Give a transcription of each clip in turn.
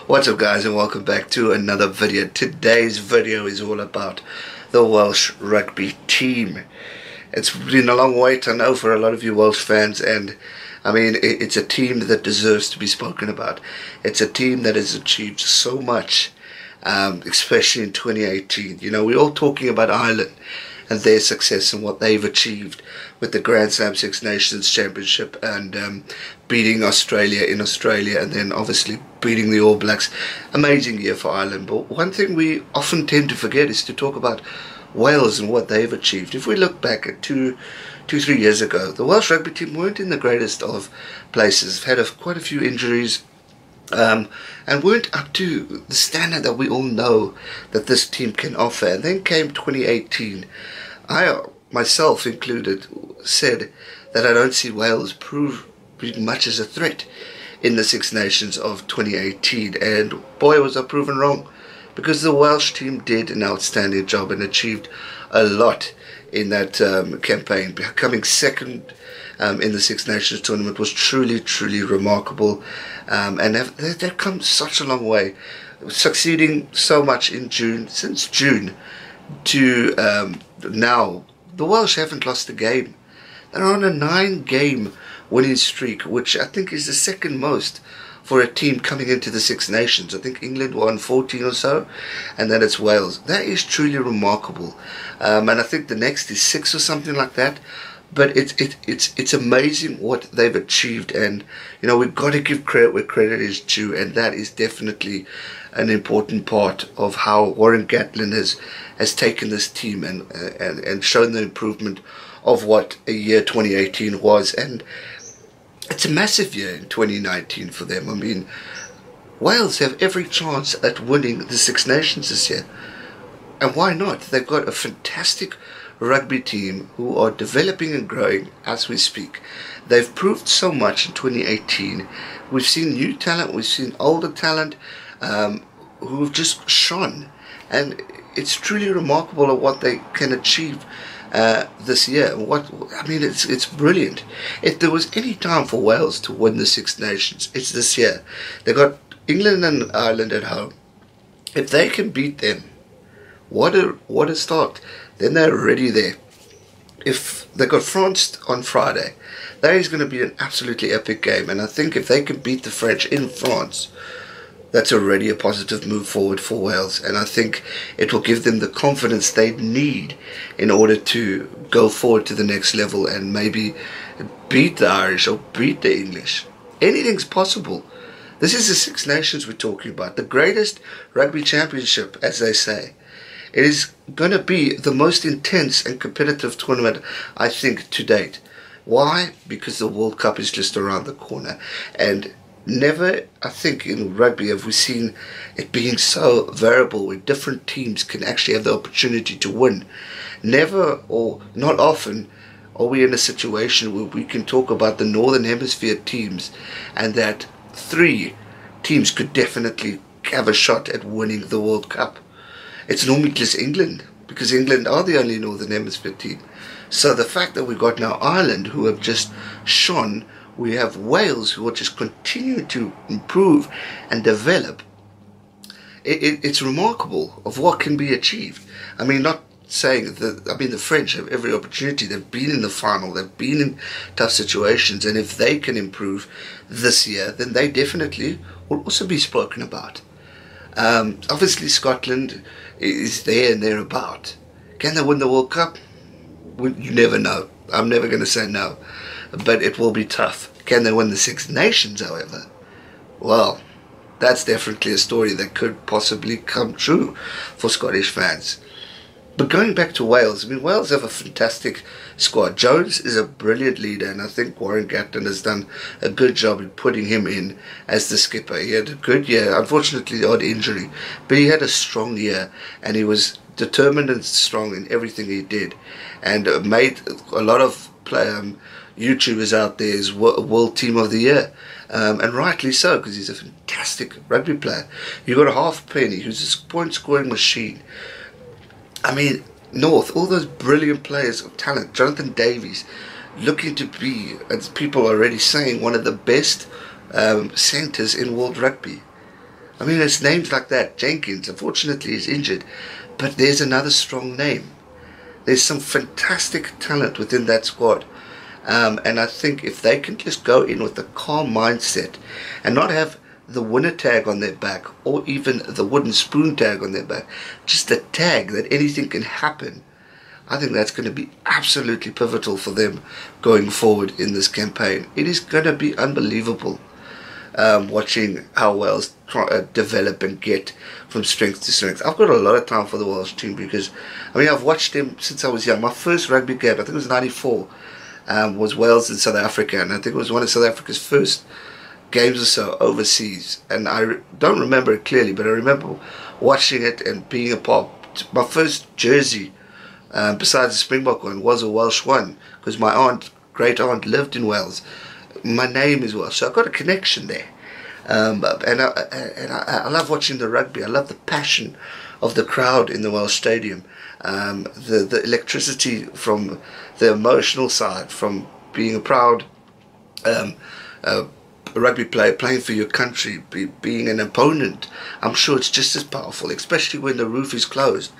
What's up guys, and welcome back to another video. Today's video is all about the Welsh rugby team. It's been a long wait, I know, for a lot of you Welsh fans, and I mean it's a team that deserves to be spoken about. It's a team that has achieved so much, especially in 2018. You know, we're all talking about Ireland and their success and what they've achieved with the Grand Slam Six Nations Championship and beating Australia in Australia, and then obviously beating the All Blacks. Amazing year for Ireland. But one thing we often tend to forget is to talk about Wales and what they've achieved. If we look back at 3 years ago, the Welsh rugby team weren't in the greatest of places. Had quite a few injuries, and weren't up to the standard that we all know that this team can offer. And then came 2018. I, myself included, said that I don't see Wales proving much as a threat in the Six Nations of 2018, and boy was I proven wrong, because the Welsh team did an outstanding job and achieved a lot in that campaign. Becoming second in the Six Nations tournament was truly remarkable, and they've come such a long way, succeeding so much in June, since June to now. The Welsh haven't lost a game. They're on a 9-game winning streak, which I think is the second most for a team coming into the Six Nations. I think England won 14 or so, and then it's Wales. That is truly remarkable, and I think the next is 6 or something like that. But it's amazing what they've achieved, and you know, we've got to give credit where credit is due, and that is definitely an important part of how Warren Gatland has taken this team and shown the improvement of what a year 2018 was. And it's a massive year in 2019 for them. I mean, Wales have every chance at winning the Six Nations this year, and why not? They've got a fantastic rugby team who are developing and growing as we speak. They've proved so much in 2018. We've seen new talent, we've seen older talent who've just shone, and it's truly remarkable at what they can achieve this year. It's brilliant. If there was any time for Wales to win the Six Nations, it's this year. They got England and Ireland at home. If they can beat them, what a start. Then they're already there. If they got France on Friday, that is going to be an absolutely epic game. And I think if they can beat the French in France, that's already a positive move forward for Wales. And I think it will give them the confidence they need in order to go forward to the next level and maybe beat the Irish or beat the English. Anything's possible. This is the Six Nations we're talking about, the greatest rugby championship, as they say. It is going to be the most intense and competitive tournament, I think, to date. Why? Because the World Cup is just around the corner. And never, I think, in rugby have we seen it being so variable, where different teams can actually have the opportunity to win. Never, or not often, are we in a situation where we can talk about the Northern Hemisphere teams and that 3 teams could definitely have a shot at winning the World Cup. It's normally just England, because England are the only Northern Hemisphere team. So the fact that we've got now Ireland, who have just shone, we have Wales, who will just continue to improve and develop. It's remarkable of what can be achieved. I mean, not saying that, I mean, the French have every opportunity. They've been in the final, they've been in tough situations, and if they can improve this year, then they definitely will also be spoken about. Obviously Scotland is there and thereabout. Can they win the World Cup? You never know. I'm never going to say no, but it will be tough. Can they win the Six Nations, however? Well, that's definitely a story that could possibly come true for Scottish fans. But going back to Wales, I mean, Wales have a fantastic squad. Jones is a brilliant leader, and I think Warren Gatland has done a good job in putting him in as the skipper. He had a good year, unfortunately the odd injury, but he had a strong year, and he was determined and strong in everything he did, and made a lot of YouTubers out there as World Team of the Year, and rightly so, because he's a fantastic rugby player. You've got a halfpenny who's a point-scoring machine. I mean, North, all those brilliant players of talent. Jonathan Davies, looking to be, as people are already saying, one of the best centres in world rugby. I mean, it's names like that. Jenkins, unfortunately, is injured, but there's another strong name. There's some fantastic talent within that squad. And I think if they can just go in with a calm mindset and not have the winner tag on their back or even the wooden spoon tag on their back, just a tag that anything can happen, I think that's going to be absolutely pivotal for them going forward in this campaign. It is going to be unbelievable watching how Wales develop and get from strength to strength. I've got a lot of time for the Welsh team because, I mean, I've watched them since I was young. My first rugby game, I think it was '94, was Wales and South Africa, and I think it was one of South Africa's first games or so overseas. And I don't remember it clearly, but I remember watching it and being a part. My first jersey, besides the Springbok one, was a Welsh one because my great aunt lived in Wales. My name is Welsh, so I've got a connection there. And I love watching the rugby. I love the passion of the crowd in the Welsh Stadium. The electricity from the emotional side, from being a proud rugby player, playing for your country, being an opponent. I'm sure it's just as powerful, especially when the roof is closed.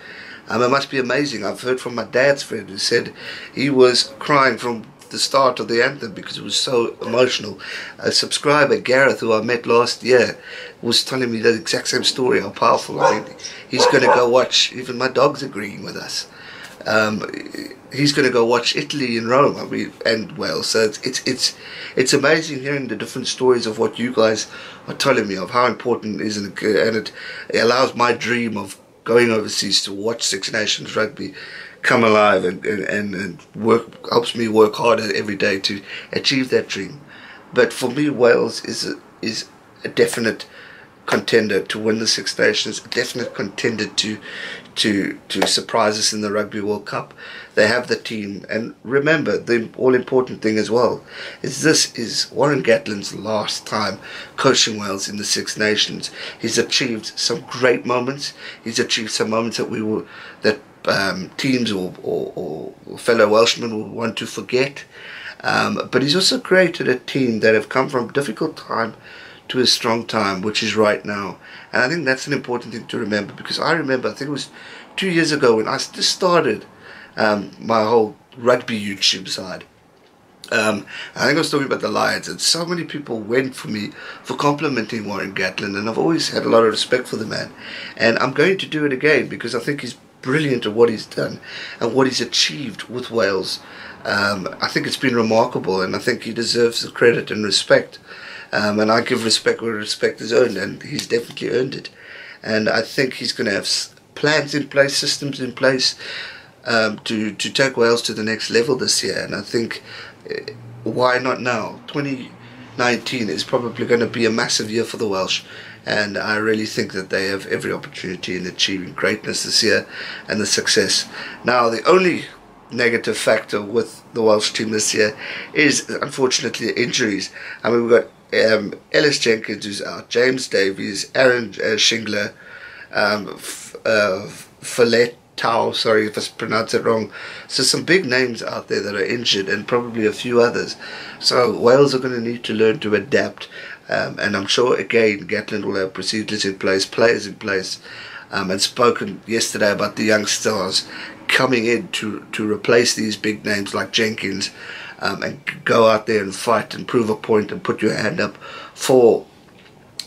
It must be amazing. I've heard from my dad's friend who said he was crying from the start of the anthem because it was so emotional. A subscriber, Gareth, who I met last year, was telling me the exact same story, how powerful. I mean, he's going to go watch, even my dog's agreeing with us, he's going to go watch Italy in Rome, I mean, and Wales. So it's amazing hearing the different stories of what you guys are telling me of how important it is, and it allows my dream of going overseas to watch Six Nations rugby come alive and work, helps me work harder every day to achieve that dream. But for me, Wales is a definite contender to win the Six Nations, a definite contender to surprise us in the Rugby World Cup. They have the team, and remember, the all-important thing as well is this is Warren Gatland's last time coaching Wales in the Six Nations. He's achieved some great moments. He's achieved some moments that teams or fellow Welshmen will want to forget. But he's also created a team that have come from a difficult time to a strong time, which is right now. And I think that's an important thing to remember, because I remember, I think it was 2 years ago when I just started my whole rugby YouTube side. I think I was talking about the Lions, and so many people went for me for complimenting Warren Gatland, and I've always had a lot of respect for the man. And I'm going to do it again because I think he's brilliant at what he's done and what he's achieved with Wales. I think it's been remarkable, and I think he deserves the credit and respect. And I give respect where respect is earned, and he's definitely earned it. And I think he's going to have plans in place, systems in place to take Wales to the next level this year. And I think, why not now? 2019 is probably going to be a massive year for the Welsh, and I really think that they have every opportunity in achieving greatness this year and the success. Now, the only negative factor with the Welsh team this year is, unfortunately, injuries. I mean, we've got Ellis Jenkins, who's out, James Davies, Aaron Shingler, Foletau, sorry if I pronounced it wrong. So some big names out there that are injured, and probably a few others. So Wales are going to need to learn to adapt, and I'm sure again Gatland will have procedures in place, players in place, and spoken yesterday about the young stars coming in to replace these big names like Jenkins, and go out there and fight and prove a point and put your hand up for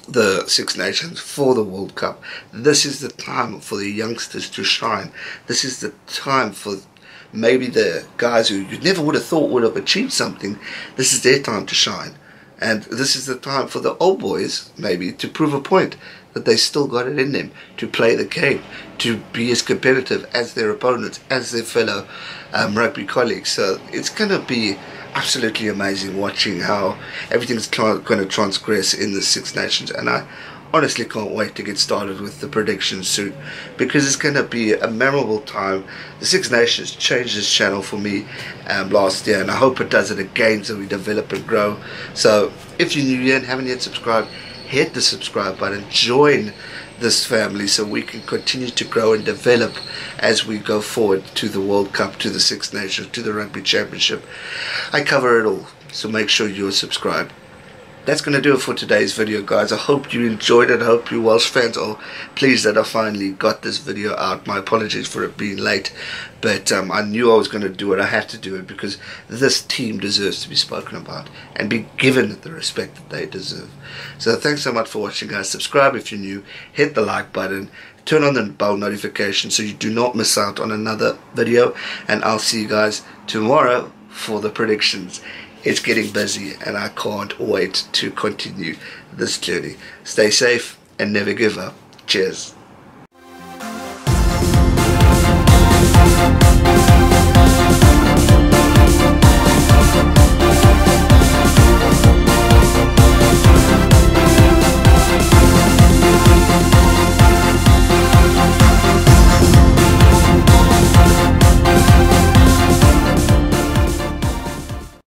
the Six Nations, for the World Cup. This is the time for the youngsters to shine. This is the time for maybe the guys who you never would have thought would have achieved something. This is their time to shine. And this is the time for the old boys, maybe, to prove a point that they still got it in them to play the game, to be as competitive as their opponents, as their fellow rugby colleagues. So it's going to be absolutely amazing watching how everything's going to transgress in the Six Nations. And I honestly can't wait to get started with the predictions soon, because it's going to be a memorable time. The Six Nations changed this channel for me last year, and I hope it does it again so we develop and grow. So if you're new here and haven't yet subscribed, hit the subscribe button, join this family so we can continue to grow and develop as we go forward to the World Cup, to the Six Nations, to the Rugby Championship. I cover it all, so make sure you're subscribed. that's going to do it for today's video, guys. I hope you enjoyed it. I hope you Welsh fans are pleased that I finally got this video out. My apologies for it being late, but I knew I was going to do it. I had to do it because this team deserves to be spoken about and be given the respect that they deserve. So thanks so much for watching, guys. Subscribe if you're new, hit the like button, turn on the bell notification so you do not miss out on another video, and I'll see you guys tomorrow for the predictions. It's getting busy and I can't wait to continue this journey. Stay safe and never give up. Cheers.